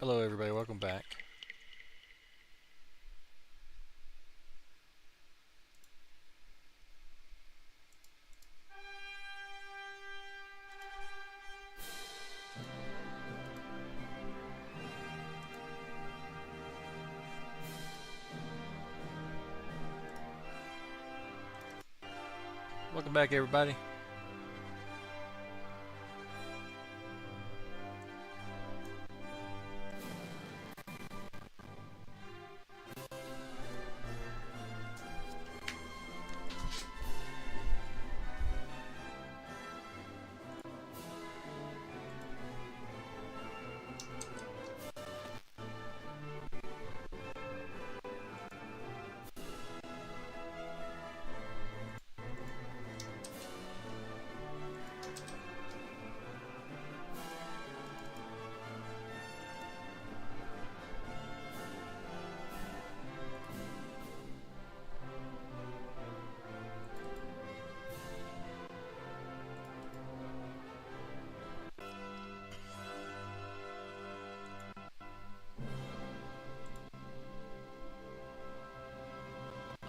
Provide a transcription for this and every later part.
Hello everybody, welcome back. Welcome back everybody.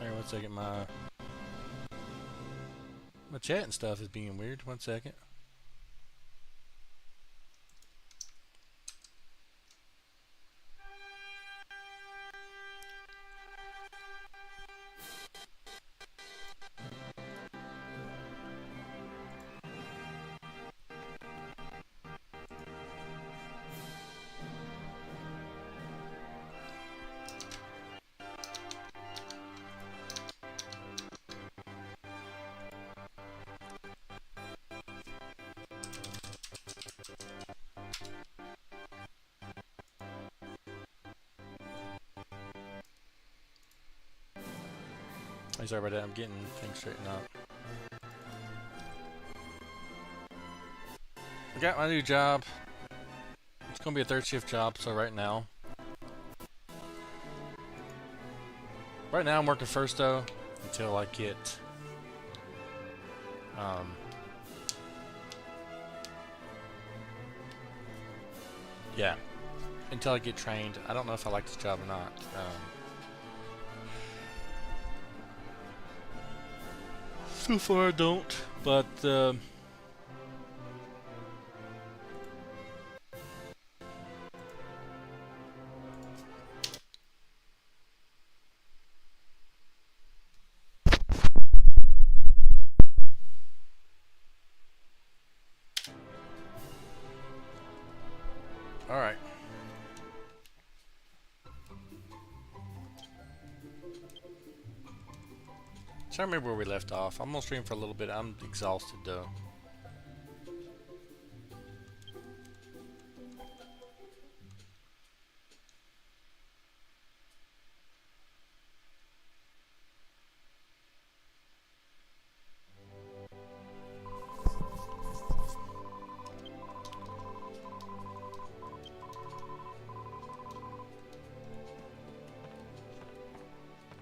Alright, 1 second, my chat and stuff is being weird. 1 second. Hey, sorry about that, I'm getting things straightened out. I got my new job. It's gonna be a 3rd shift job, so right now I'm working first though, until I get yeah, until I get trained. I don't know if I like this job or not. So far I don't, but alright. I remember where we left off. I'm gonna stream for a little bit. I'm exhausted though.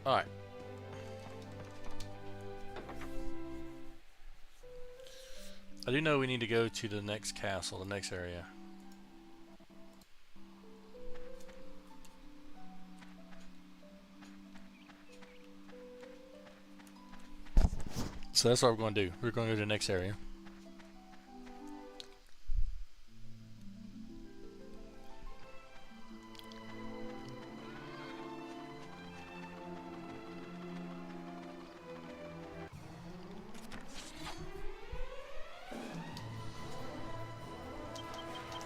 Alright. I do know we need to go to the next castle, the next area. So that's what we're going to do. We're going to go to the next area.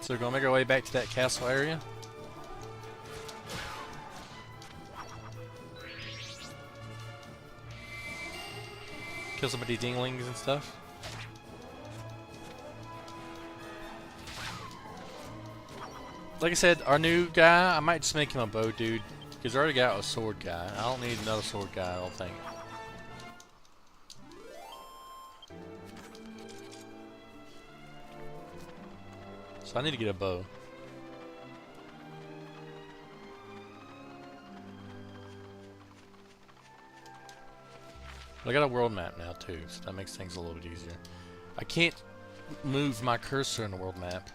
So we're going to make our way back to that castle area. Kill some of these dinglings and stuff. Like I said, our new guy, I might just make him a bow dude. Because I already got a sword guy. I don't need another sword guy, I don't think. So I need to get a bow. But I got a world map now too, so that makes things a little bit easier. I can't move my cursor in the world map,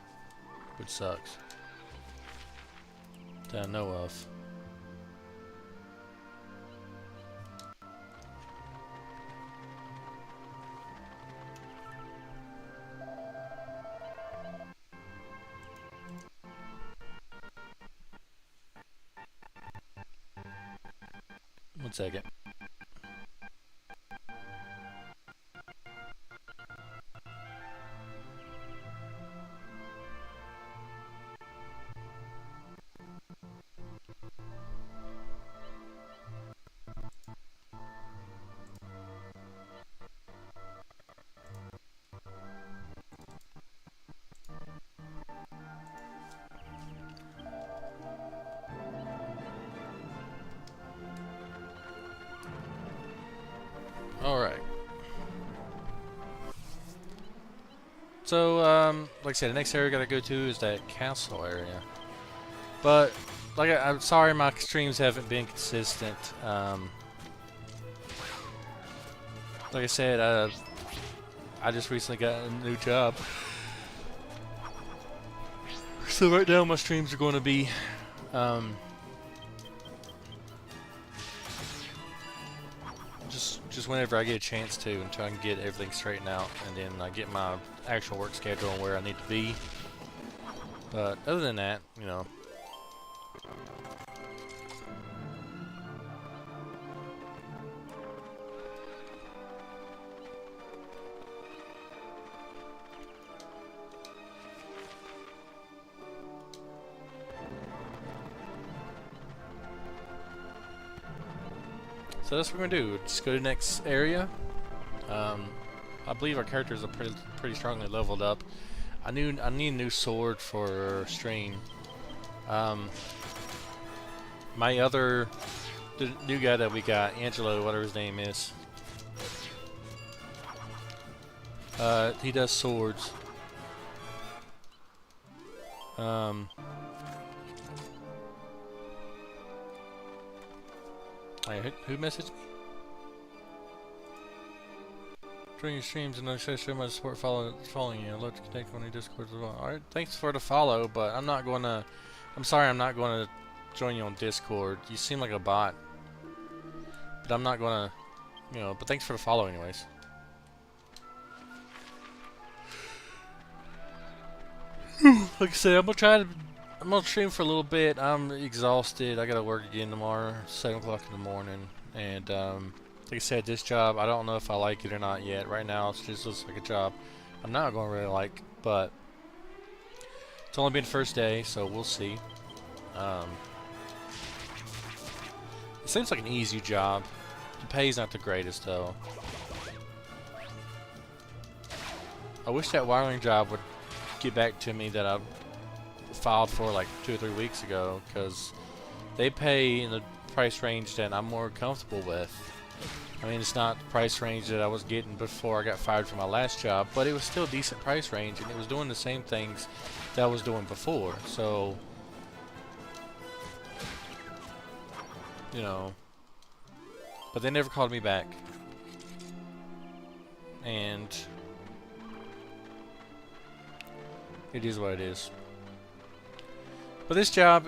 which sucks. that I know of. One second. Alright. So, like I said, the next area I gotta go to is that castle area. But, like, I'm sorry my streams haven't been consistent. Like I said, I just recently got a new job. So right now my streams are going to be, just whenever I get a chance to, and try and get everything straightened out, and then I get my actual work schedule and where I need to be. But other than that, you know. So that's what we're gonna do. Just go to the next area. I believe our characters are pretty strongly leveled up. I need a new sword for stream. The new guy that we got, Angelo, whatever his name is. He does swords. Hey, who messaged me? During your streams, and I show my support following you. I'd love to connect on your Discord as well. Alright, thanks for the follow, but I'm sorry I'm not gonna join you on Discord. You seem like a bot. But I'm not gonna, you know, but thanks for the follow anyways. Like I said, I'm gonna stream for a little bit. I'm exhausted. I gotta work again tomorrow, 7 o'clock in the morning. And, like I said, this job, I don't know if I like it or not yet. Right now, it just looks like a job I'm not going to really like, but it's only been the first day, so we'll see. It seems like an easy job. The pay's not the greatest, though. I wish that wiring job would get back to me that I filed for like 2 or 3 weeks ago, because they pay in the price range that I'm more comfortable with. I mean, it's not the price range that I was getting before I got fired from my last job, but it was still a decent price range, and it was doing the same things that I was doing before. So, you know, but they never called me back. And it is what it is. But this job,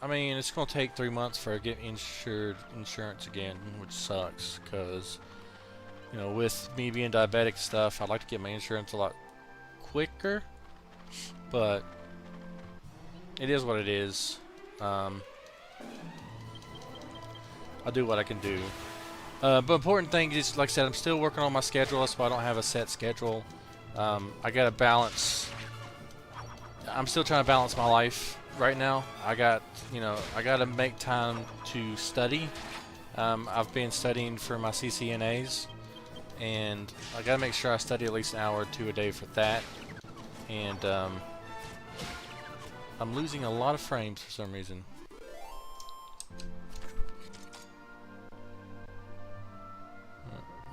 I mean, it's gonna take 3 months for I get insurance again, which sucks, because, you know, with me being diabetic and stuff, I'd like to get my insurance a lot quicker, but it is what it is. I'll do what I can do. But important thing is, like I said, I'm still working on my schedule. That's why I don't have a set schedule. I gotta balance. I'm still trying to balance my life right now. I gotta make time to study. I've been studying for my CCNAs, and I gotta make sure I study at least an hour or two a day for that. And I'm losing a lot of frames for some reason.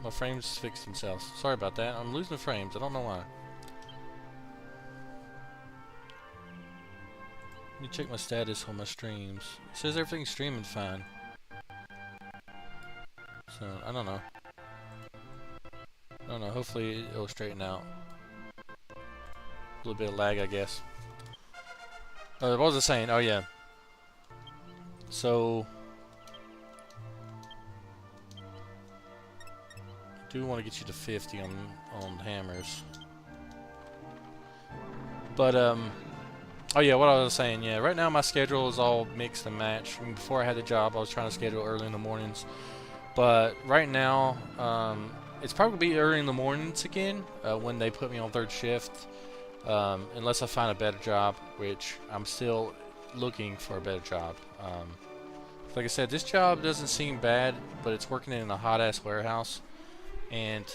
My frames fixed themselves. Sorry about that. I'm losing frames. I don't know why. Let me check my status on my streams. It says everything's streaming fine. So, I don't know. I don't know. Hopefully it'll straighten out. A little bit of lag, I guess. What was I saying? Oh yeah. So I do want to get you to 50 on hammers. But oh yeah, what I was saying, yeah, right now my schedule is all mixed and matched. I mean, before I had the job, I was trying to schedule early in the mornings. But right now, it's probably be early in the mornings again when they put me on third shift. Unless I find a better job, which I'm still looking for a better job. Like I said, this job doesn't seem bad, but it's working in a hot-ass warehouse, and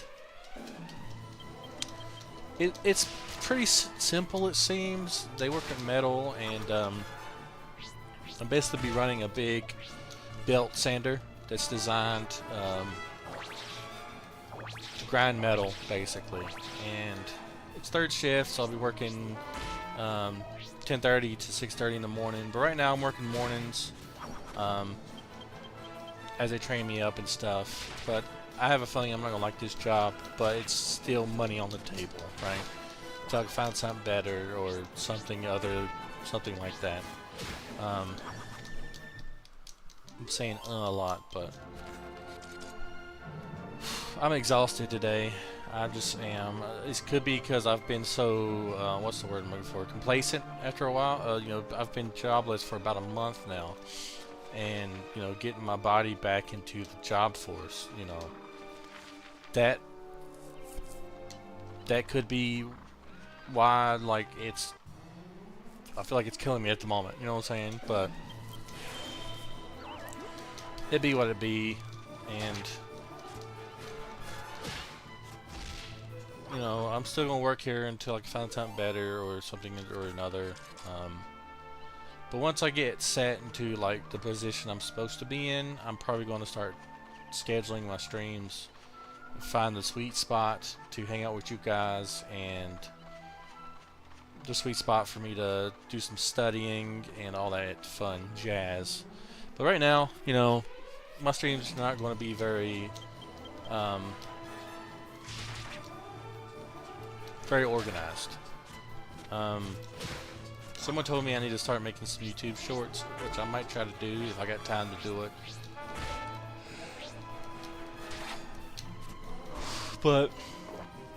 it's pretty simple, it seems. They work in metal, and I'm basically be running a big belt sander that's designed to grind metal, basically. And it's third shift, so I'll be working 10:30 to 6:30 in the morning. But right now I'm working mornings as they train me up and stuff. But I have a feeling I'm not gonna like this job, but it's still money on the table, right? So I can find something better or something like that. I'm saying a lot, but I'm exhausted today. I just am. It could be because I've been so, what's the word I'm looking for? Complacent after a while. You know, I've been jobless for about a month now. And, you know, getting my body back into the job force, you know, that could be why, like, I feel like it's killing me at the moment, you know what I'm saying? But it be what it be, and you know, I'm still gonna work here until I can find something better or something or another. But once I get set into like the position I'm supposed to be in, I'm probably going to start scheduling my streams, find the sweet spot to hang out with you guys, and the sweet spot for me to do some studying and all that fun jazz. But right now, you know, my stream's not going to be very very organized. Someone told me I need to start making some YouTube shorts, which I might try to do if I got time to do it. But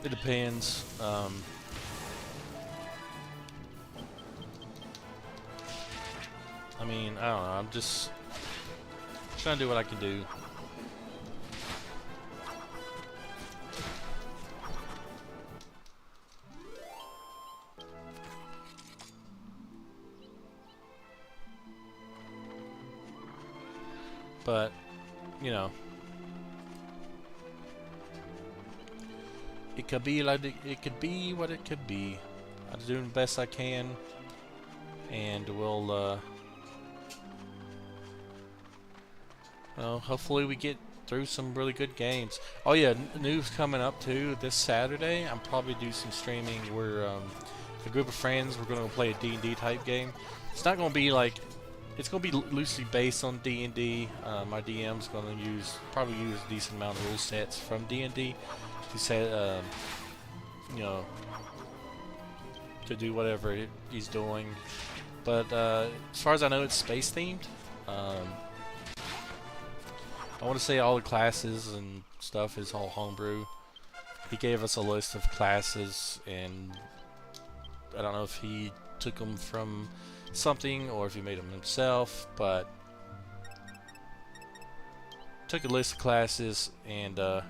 it depends. I mean, I don't know. I'm just trying to do what I can do. But, you know, it could be like it could be what it could be. I'm doing the best I can, and we'll, well, hopefully we get through some really good games. Oh yeah, news coming up too. This Saturday, I'm probably do some streaming. We're a group of friends. We're gonna play a D&D type game. It's not gonna be like. It's going to be loosely based on D&D. My DM's going to probably use a decent amount of rule sets from D&D to set, you know, to do whatever he's doing. But as far as I know, it's space themed. I want to say all the classes and stuff is all homebrew. He gave us a list of classes, and I don't know if he took them from something or if he made them himself, but took a list of classes, and like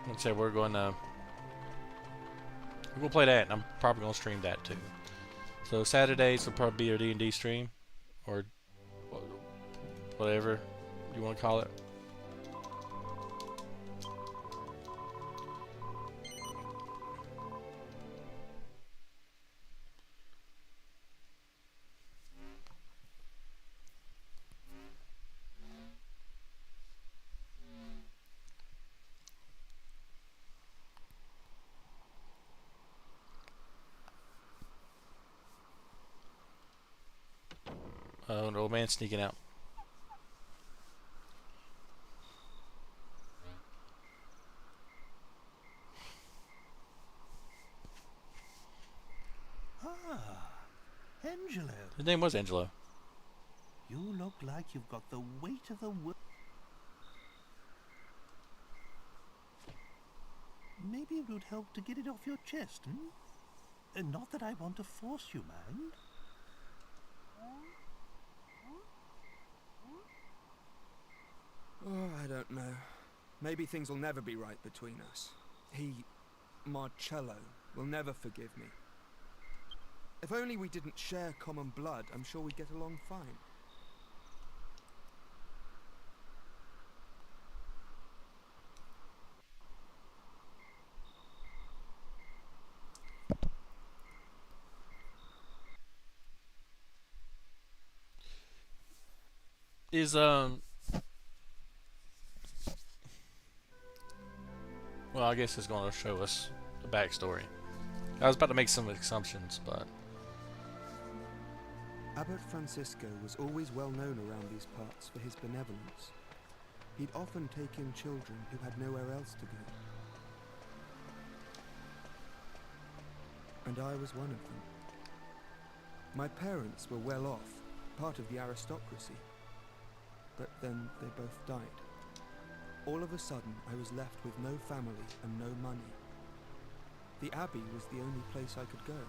I said, we're gonna play that, and I'm probably gonna stream that too. So Saturdays will probably be our D&D stream, or whatever you want to call it. An old man sneaking out. Ah, Angelo. His name was Angelo. You look like you've got the weight of the world. Maybe it would help to get it off your chest, hmm? And not that I want to force you, mind. Oh, I don't know. Maybe things will never be right between us. Marcello, will never forgive me. If only we didn't share common blood, I'm sure we'd get along fine. Is well, I guess it's going to show us the backstory. I was about to make some assumptions, but Abbot Francisco was always well known around these parts for his benevolence. He'd often take in children who had nowhere else to go. And I was one of them. My parents were well off, part of the aristocracy. But then they both died. All of a sudden, I was left with no family and no money. The Abbey was the only place I could go.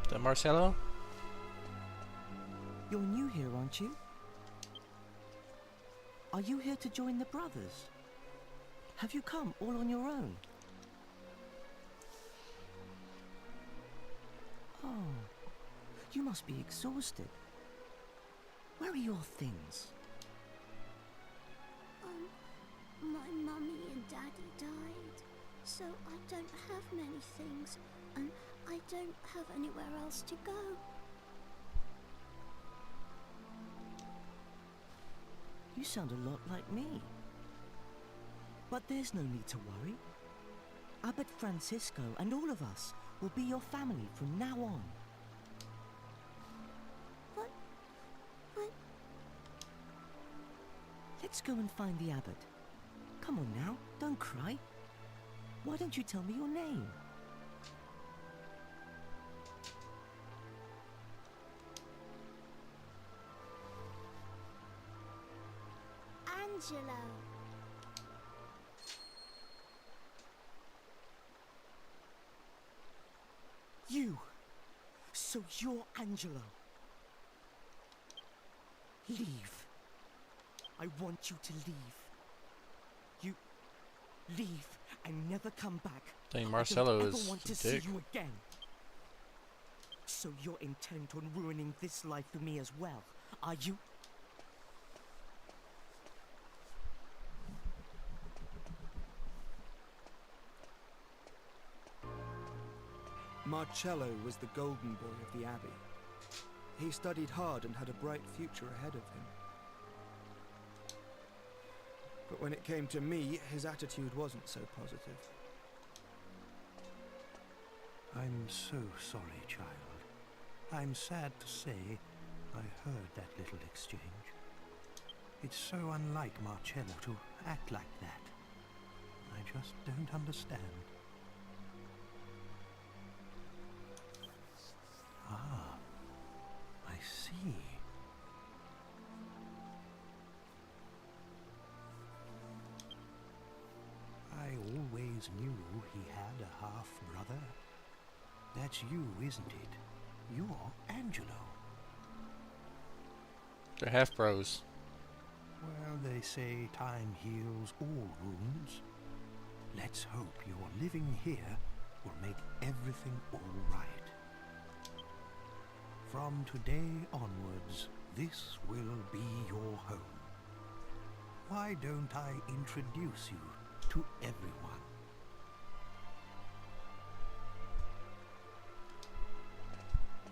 is that Marcello? You're new here, aren't you? Are you here to join the brothers? Have you come all on your own? Oh, you must be exhausted. Where are your things? My mummy and daddy died, so I don't have many things, and I don't have anywhere else to go. You sound a lot like me. But there's no need to worry. Abbot Francisco and all of us will be your family from now on. But... Let's go and find the abbot. Come on now, don't cry. Why don't you tell me your name? Angelo. You! So you're Angelo. Leave. I want you to leave. You leave and never come back. Dang, Marcello I is don't ever want to a see dick. you again. So you're intent on ruining this life for me as well, are you? Marcello was the golden boy of the Abbey. He studied hard and had a bright future ahead of him. But when it came to me, his attitude wasn't so positive. I'm so sorry, child. I'm sad to say I heard that little exchange. It's so unlike Marcello to act like that. I just don't understand. always knew he had a half-brother. That's you, isn't it? You're Angelo. They're half bros. Well, they say time heals all wounds. Let's hope your living here will make everything all right. From today onwards, this will be your home. Why don't I introduce you to everyone?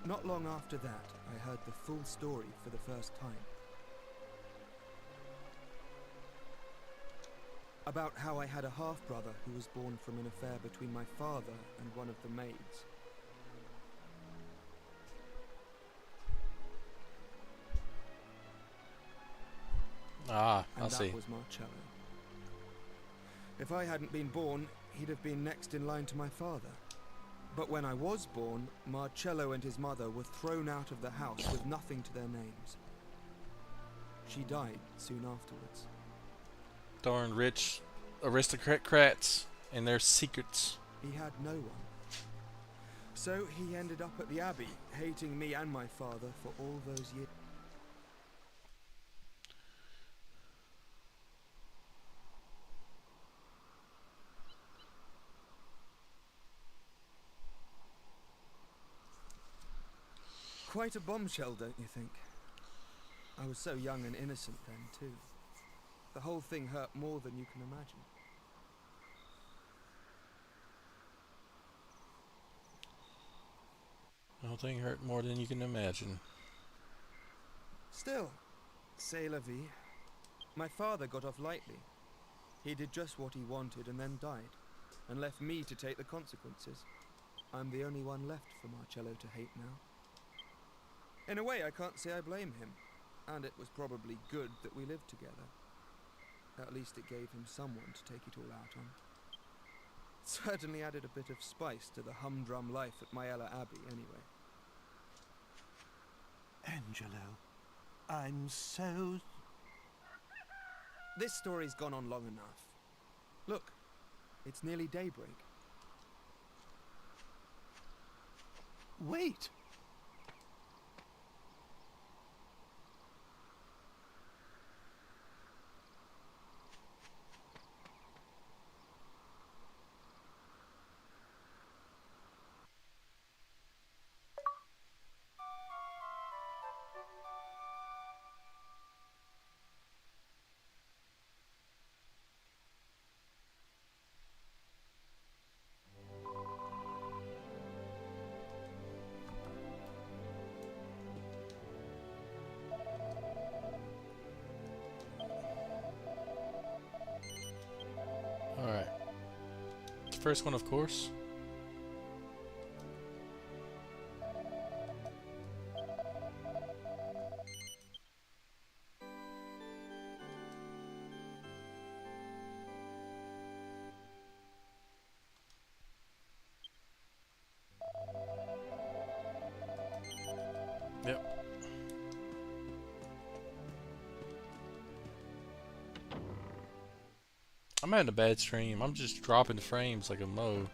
Not long after that, I heard the full story for the first time. About how I had a half-brother who was born from an affair between my father and one of the maids. Ah, And I that see. was Marcello. If I hadn't been born, he'd have been next in line to my father. But when I was born, Marcello and his mother were thrown out of the house with nothing to their names. She died soon afterwards. Darn rich aristocrats and their secrets. He had no one. So he ended up at the Abbey, hating me and my father for all those years. Quite a bombshell, don't you think? I was so young and innocent then, too. The whole thing hurt more than you can imagine. The whole thing hurt more than you can imagine. Still, c'est la vie. My father got off lightly. He did just what he wanted and then died, and left me to take the consequences. I'm the only one left for Marcello to hate now. In a way, I can't say I blame him, and it was probably good that we lived together. At least it gave him someone to take it all out on. Certainly added a bit of spice to the humdrum life at Myella Abbey, anyway. Angelo, I'm so... This story's gone on long enough. Look, it's nearly daybreak. Wait! Alright. The first one, of course. Yep. I'm having a bad stream. I'm just dropping frames like a mo.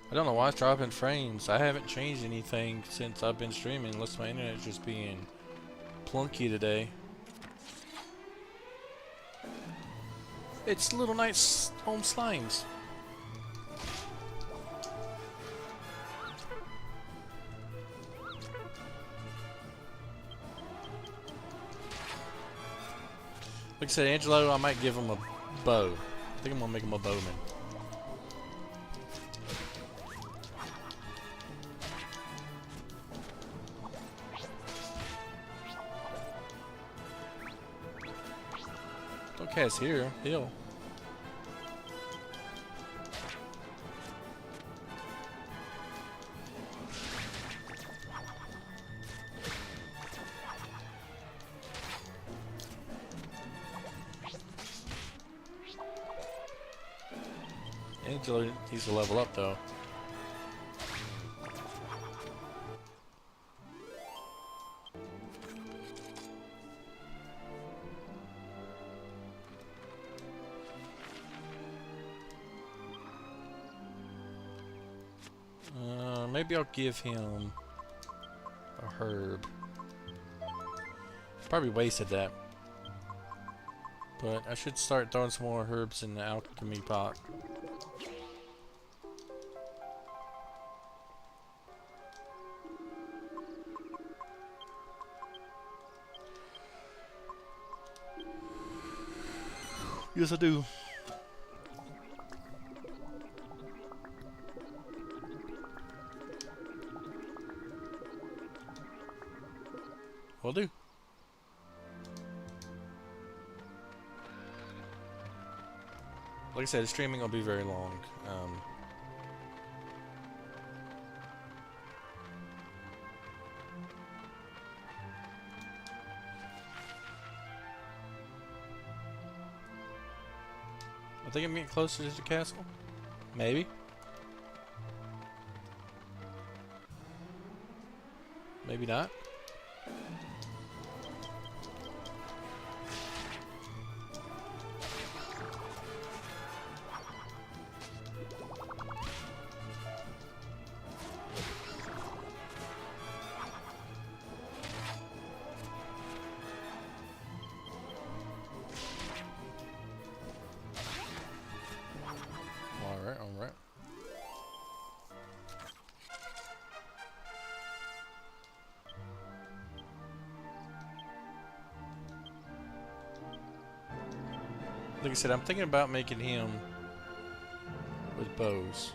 I don't know why it's dropping frames. I haven't changed anything since I've been streaming, unless my internet's just being plunky today. It's Little Knight's home slimes. Like I said, Angelo, I might give him a bow. I think I'm gonna make him a bowman. Don't cast here, heal. Angelo needs to level up though. Maybe I'll give him a herb. Probably wasted that. But I should start throwing some more herbs in the alchemy pot. Yes, I do. Will do. Like I said, the streaming will be very long. I think I'm getting closer to the castle. Maybe. Maybe not. Alright. Like I said, I'm thinking about making him with bows.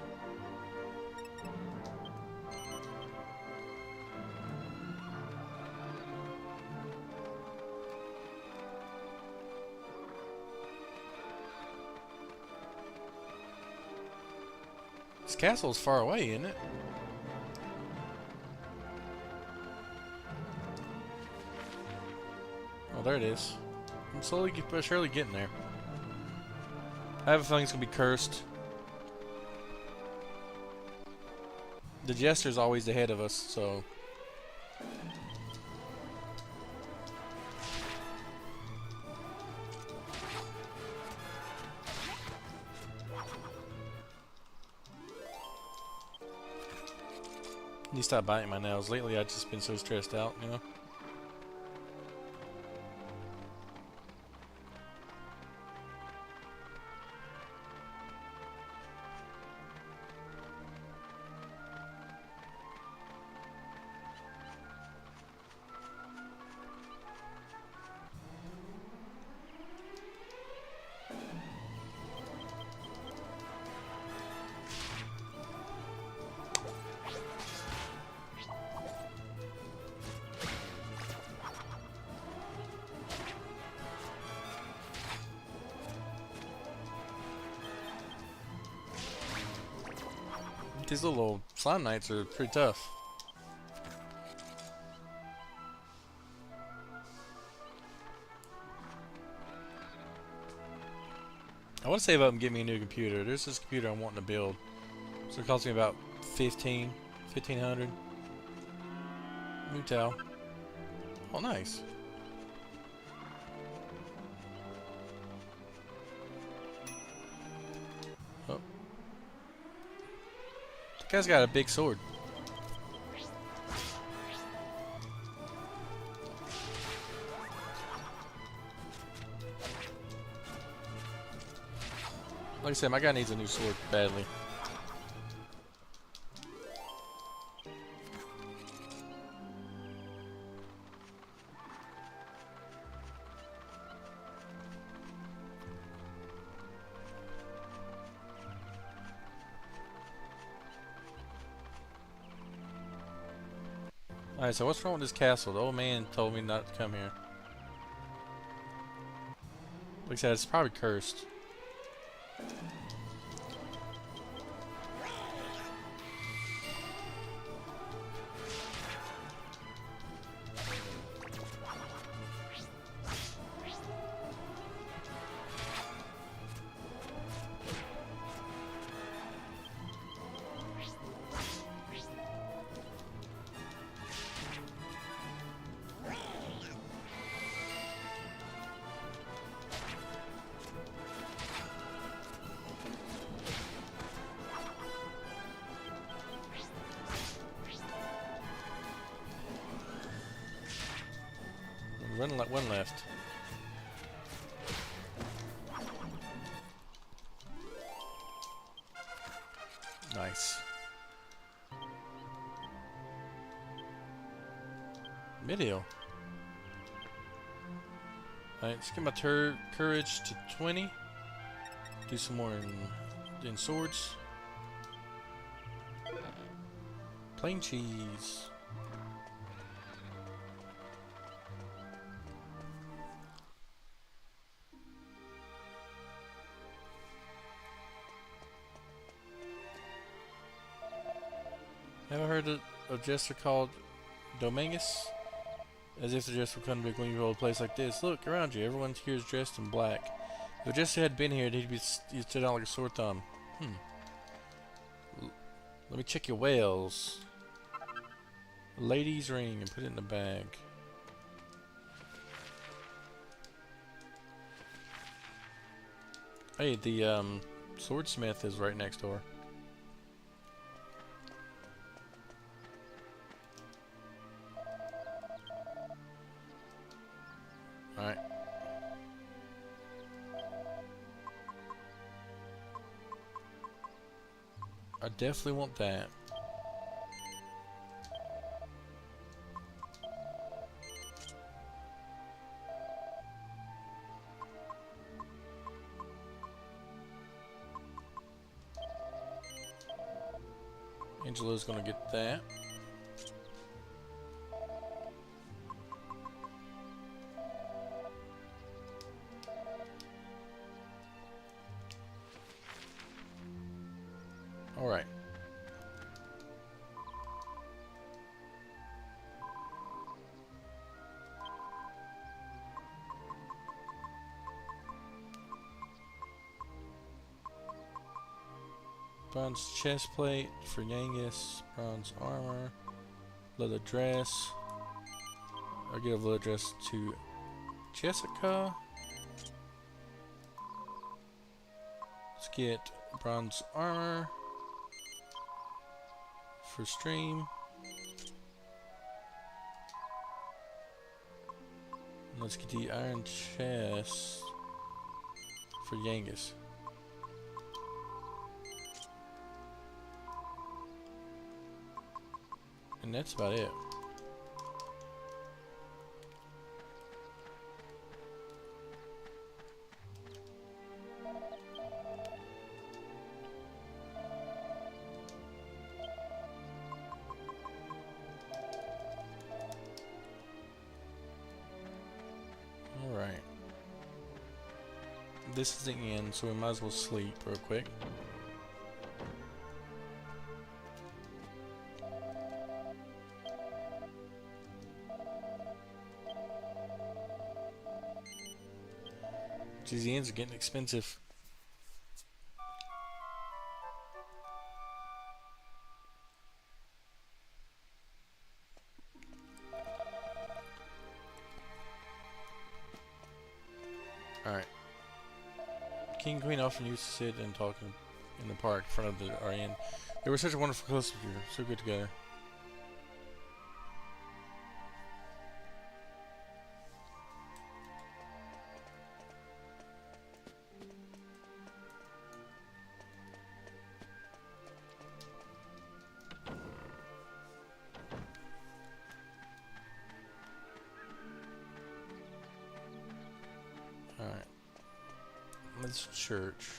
This castle's far away, isn't it? Oh, there it is. I'm slowly but surely getting there. I have a feeling it's gonna be cursed. The jester's always ahead of us, so. You stop biting my nails. Lately, I've just been so stressed out, you know? These little slime knights are pretty tough. I want to save up and get me a new computer. There's this computer I'm wanting to build. So it cost me about 1500. New towel. Oh, nice. Oh. The guy's got a big sword. Like I said, my guy needs a new sword badly. Alright, so what's wrong with this castle? The old man told me not to come here. Like I said, it's probably cursed. one left. Nice. Video. Alright, let's get my courage to 20. Do some more in swords. Plain cheese. Ever heard of a jester called Domingus? As if the jester would come to when you roll a place like this. Look around you, everyone here is dressed in black. If a jester had been here, he'd stood out like a sore thumb. Let me check your whales. Lady's ring and put it in the bag. Hey, the swordsmith is right next door. Alright. I definitely want that. Angela's gonna get that. All right. Bronze chest plate for Yangus, bronze armor, leather dress. I'll give leather dress to Jessica. Let's get bronze armor for Stream. And let's get the iron chest for Yangus. And that's about it. Alright. This is the end, so we might as well sleep real quick. Geez, the ends are getting expensive. Alright. King and Queen often used to sit and talk in the park in front of our inn. They were such a wonderful close together, so good together. Alright. Let's church.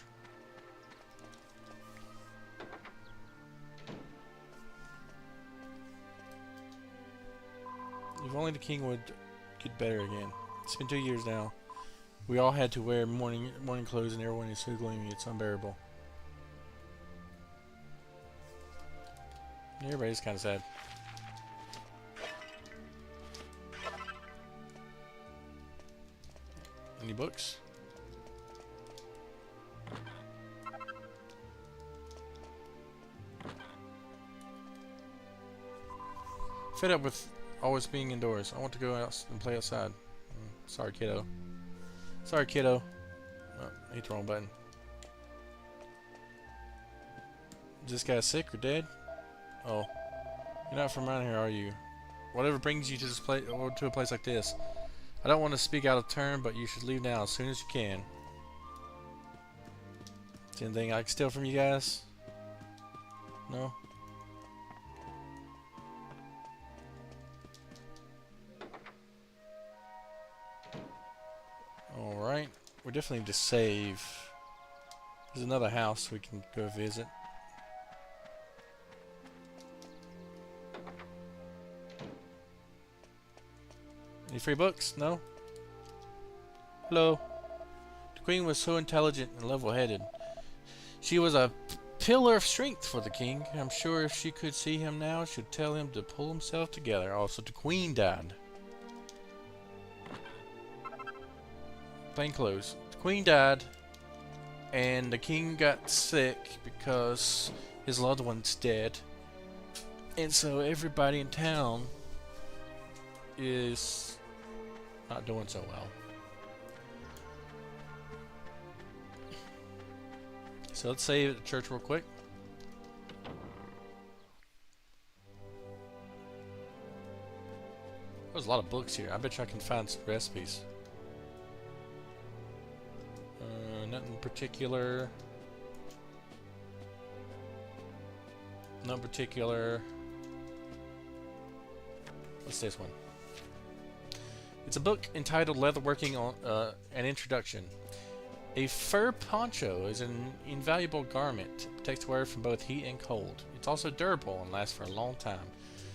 If only the king would get better again. It's been 2 years now. We all had to wear morning clothes and everyone is so gloomy it's unbearable. Everybody's kind of sad. Any books? Fed up with always being indoors. I want to go out and play outside. Sorry, kiddo. Sorry, kiddo. Oh, I hit the wrong button. Is this guy sick or dead? Oh, you're not from around here, are you? Whatever brings you to this place, or to a place like this? I don't want to speak out of turn, but you should leave now as soon as you can. Is there anything I can steal from you guys? No? Alright. We definitely need to save. There's another house we can go visit. Any free books? No? Hello? The queen was so intelligent and level-headed. She was a pillar of strength for the king. I'm sure if she could see him now, she'd tell him to pull himself together. Also, the queen died. Plain clothes. The queen died, and the king got sick because his loved one's dead. And so everybody in town is not doing so well. So let's save at the church real quick. There's a lot of books here. I bet you I can find some recipes. Nothing particular. Not particular. What's this one? It's a book entitled Leatherworking on an Introduction. A fur poncho is an invaluable garment. It protects wearer from both heat and cold. It's also durable and lasts for a long time.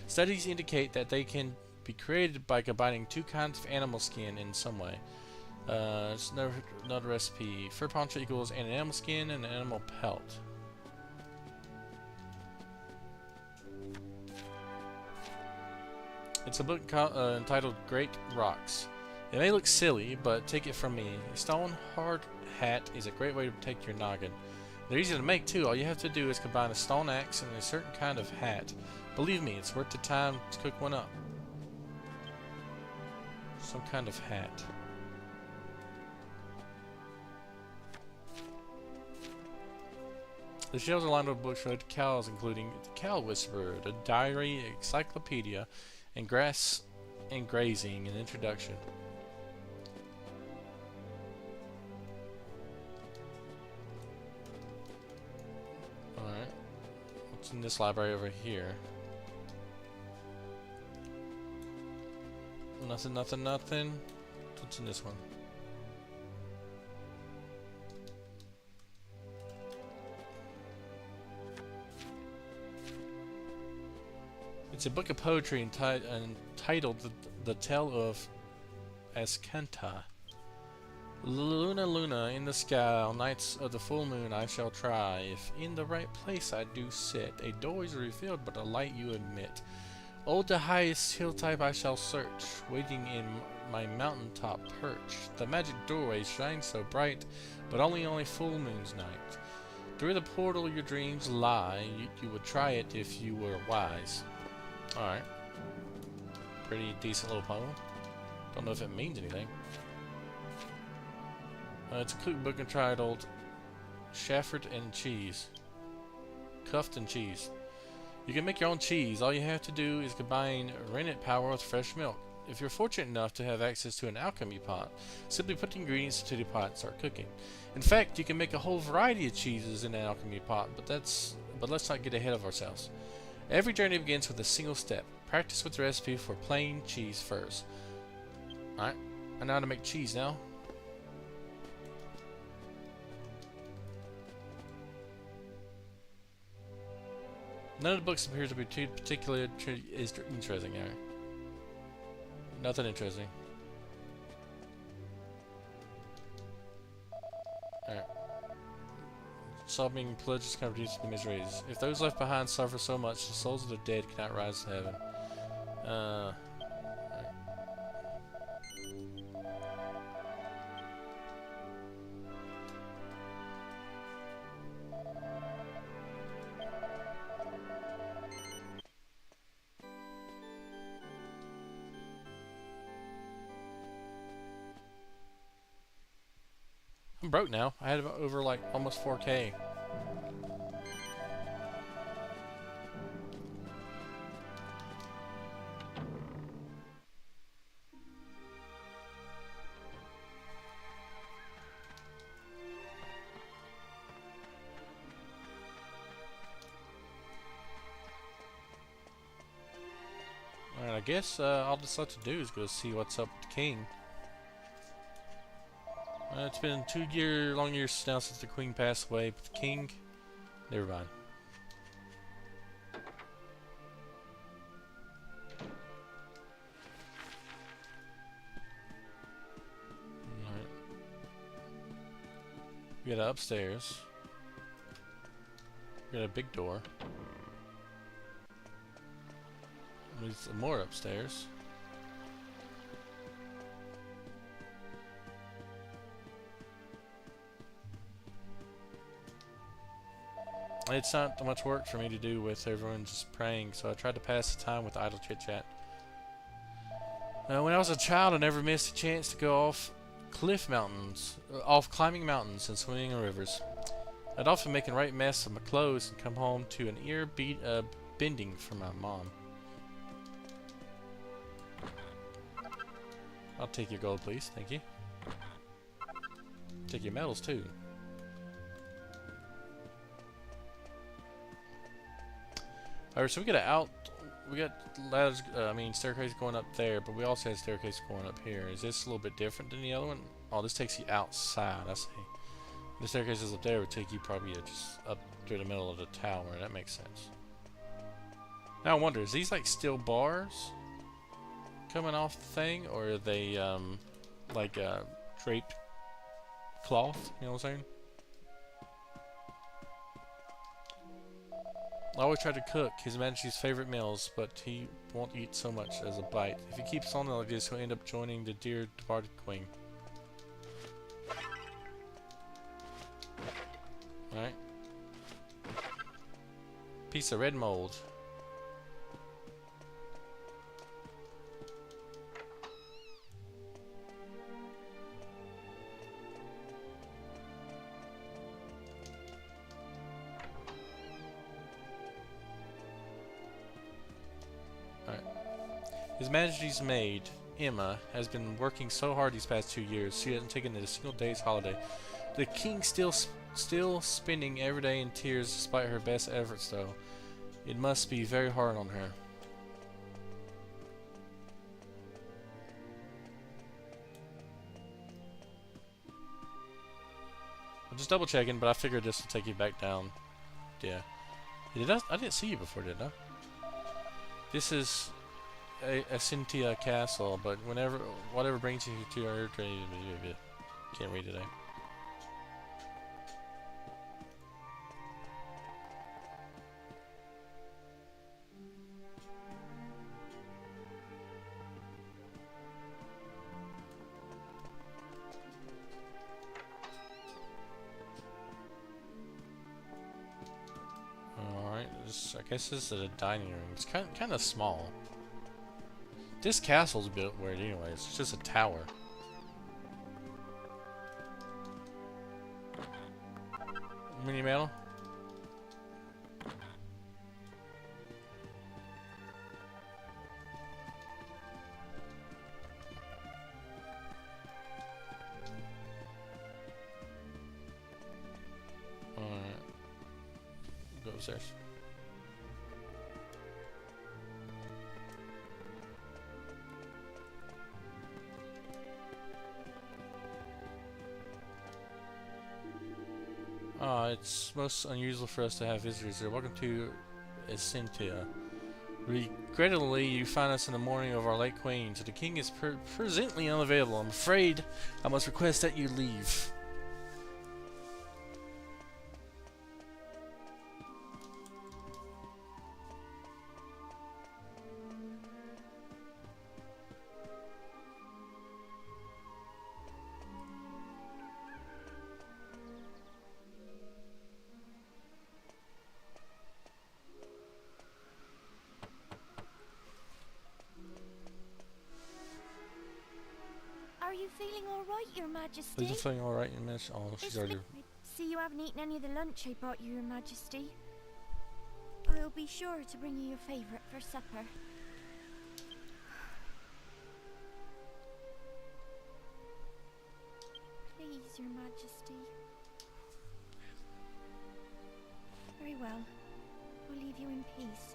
Studies indicate that they can be created by combining two kinds of animal skin in some way. It's another recipe. Fur poncho equals an animal skin and an animal pelt. It's a book entitled Great Rocks. It may look silly, but take it from me. A stone hard hat is a great way to protect your noggin. They're easy to make too. All you have to do is combine a stone axe and a certain kind of hat. Believe me, it's worth the time to cook one up. Some kind of hat. The shelves are lined with books related to cows, including The Cow Whisperer, The Diary Encyclopedia, and Grass and Grazing, an introduction. Alright. What's in this library over here? Nothing, nothing, nothing. What's in this one? It's a book of poetry entitled The Tale of Ascanta. Luna, Luna, in the sky, on nights of the full moon I shall try. If in the right place I do sit, a door is revealed, but a light you admit. Oh, the highest hill type I shall search, waiting in my mountaintop perch. The magic doorway shines so bright, but only on a full moon's night. Through the portal your dreams lie, you would try it if you were wise. Alright. Pretty decent little poem. Don't know if it means anything. It's a cookbook entitled Shafford and Cheese. Cuffed and Cheese. You can make your own cheese. All you have to do is combine rennet power with fresh milk. If you're fortunate enough to have access to an alchemy pot, simply put the ingredients into the pot and start cooking. In fact, you can make a whole variety of cheeses in an alchemy pot, but let's not get ahead of ourselves. Every journey begins with a single step. Practice with the recipe for plain cheese first. Alright, I know how to make cheese now. None of the books appears to be particularly interesting here. Nothing interesting. Alright. Sobbing pledges can reduce the miseries. If those left behind suffer so much, the souls of the dead cannot rise to heaven. Alright. I'm broke now. I had over like almost 4K. I guess all that's left to do is go see what's up with the king. It's been 2 long years now since the queen passed away, but the king, never mind. Alright. We got upstairs. We got a big door. There's some more upstairs. It's not that much work for me to do with everyone just praying, so I tried to pass the time with idle chit-chat. When I was a child, I never missed a chance to go off climbing mountains and swimming in rivers. I'd often make a right mess of my clothes and come home to an ear bending from my mom. I'll take your gold, please. Thank you. Take your medals, too. Alright, so we got ladders, staircase going up there, but we also have staircase going up here. Is this a little bit different than the other one? Oh, this takes you outside, I see. The staircases up there would take you probably just up through the middle of the tower. That makes sense. Now I wonder, is these like steel bars coming off the thing, or are they like draped cloth? You know what I'm saying? I always try to cook His Majesty's favorite meals, but he won't eat so much as a bite. If he keeps on like this, he'll end up joining the dear departed queen. Alright. Piece of red mold. His Majesty's maid, Emma, has been working so hard these past 2 years. She hasn't taken a single day's holiday. The king still spending every day in tears despite her best efforts, though. It must be very hard on her. I'm just double checking, but I figured this will take you back down. Yeah. I didn't see you before, did I? This is a Cynthia castle, but whatever brings you to her, can't read today. Alright, I guess this is a dining room. It's kind of small. This castle's built weird anyways. It's just a tower. Mini metal? Alright. Go upstairs. It's most unusual for us to have visitors here. Welcome to Essentia. Regrettably, you find us in the morning of our late queen, so the king is presently unavailable. I'm afraid I must request that you leave. Are you feeling all right, Your Majesty? Are you feeling alright, Your Majesty? Oh, she's already... See, you haven't eaten any of the lunch I brought you, Your Majesty. I'll be sure to bring you your favourite for supper. Please, Your Majesty. Very well. We'll leave you in peace.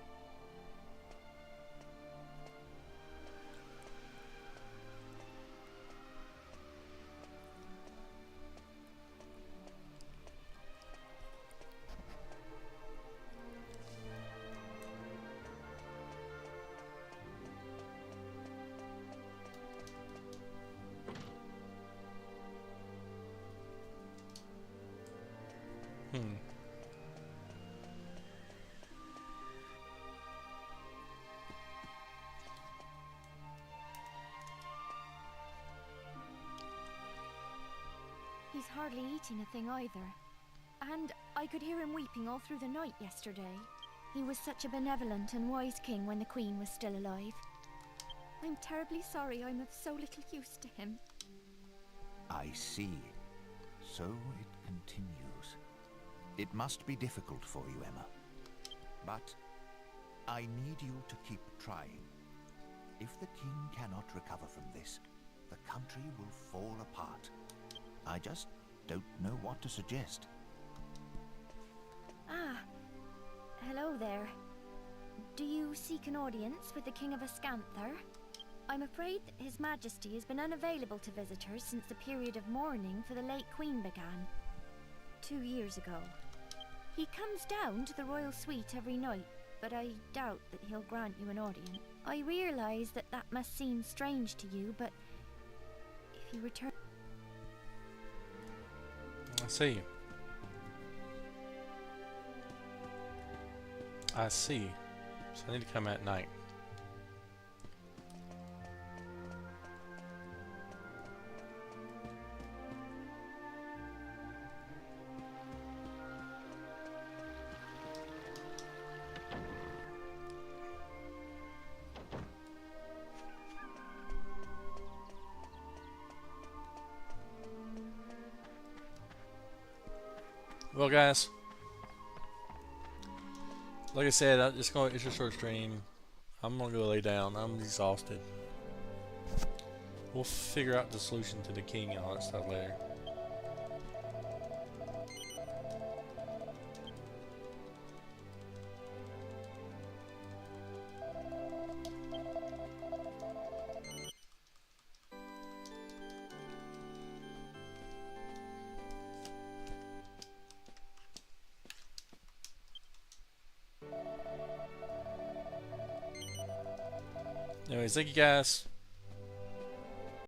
hardly eating a thing either. And I could hear him weeping all through the night yesterday. He was such a benevolent and wise king when the Queen was still alive. I'm terribly sorry I'm of so little use to him. I see. So it continues. It must be difficult for you, Emma. But I need you to keep trying. If the king cannot recover from this, the country will fall apart. I just don't know what to suggest. Ah, hello there. Do you seek an audience with the King of Ascanther? I'm afraid that His Majesty has been unavailable to visitors since the period of mourning for the late Queen began, 2 years ago. He comes down to the royal suite every night, but I doubt that he'll grant you an audience. I realize that that must seem strange to you, but if you return... I see. I see. So I need to come at night. Well, guys, like I said, it's a short stream. I'm gonna go lay down. I'm exhausted. We'll figure out the solution to the king and all that stuff later. Anyways, thank you guys.